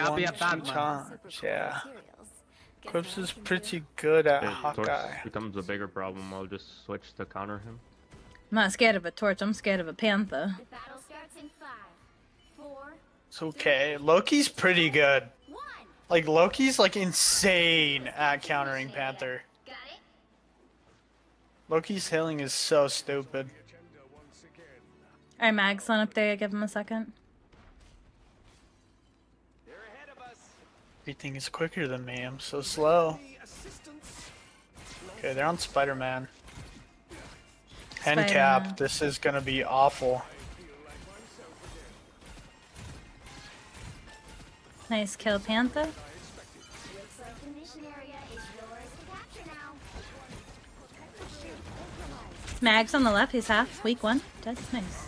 I'll be one, a two Batman. times. Yeah. Quips is pretty good at If Torch Hawkeye. becomes a bigger problem, I'll just switch to counter him. I'm not scared of a torch, I'm scared of a panther. The battle starts in 5, 4, It's okay. Loki's pretty good. 1. Like, Loki's, like, insane at countering Panther. Got it? Loki's healing is so stupid. Alright, Mag's on up there, give him a second. Everything is quicker than me. I'm so slow. Okay, they're on Spider-Man. Hen cap. This is gonna be awful. Nice kill, Panther. Looks like the mission area is yours to capture now. Mag's on the left, he's half. Weak one. That's nice.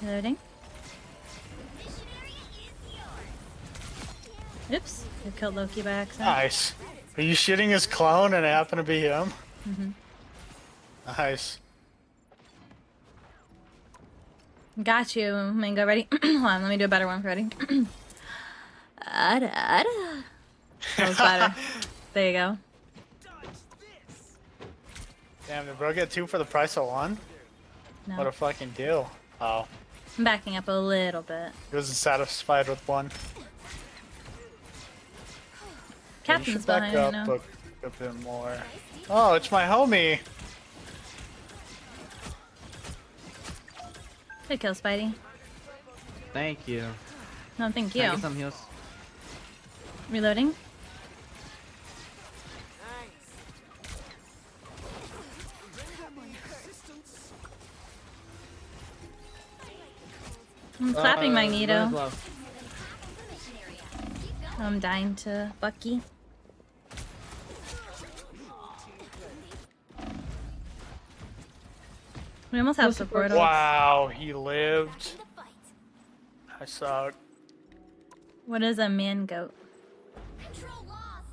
Loading. Mission area is yours. Oops, you killed Loki by accident. Nice. Are you shooting his clone and it happened to be him? Mm-hmm. Nice. Got you, Mango. Ready? Hold on, let me do a better one. Ready? That was better. There you go. Damn, did bro get 2 for the price of 1? No. What a fucking deal. Oh. I'm backing up a little bit. He wasn't satisfied with 1. Captain's back behind up right now. a bit more. Oh, it's my homie. Good kill, Spidey. Thank you. No, thank Can I you. get some heals? Reloading. I'm clapping Magneto. Really low. I'm dying to Bucky. We almost have support. Wow, he lived. I suck. What is a man goat? Control lost.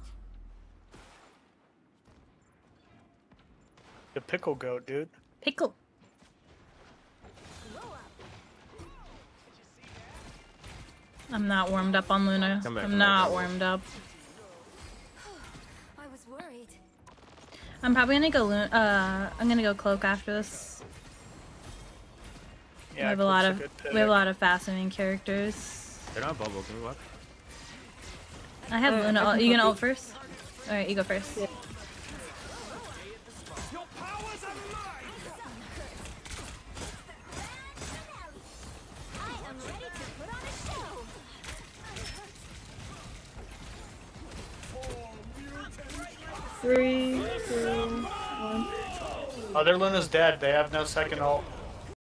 The pickle goat, dude. Pickle. I'm not warmed up on Luna. Come back, I'm come not back. warmed up. I was worried. I'm probably gonna go I'm gonna go cloak after this. Yeah, we have a lot Cloak's of good pick. we have a lot of fascinating characters. They're not bubble, can we watch? I have Luna. I can You gonna copy. ult first? All right, you go first. Yeah. I am ready to put on a show. Three, two, one. Other Luna's dead. They have no second ult.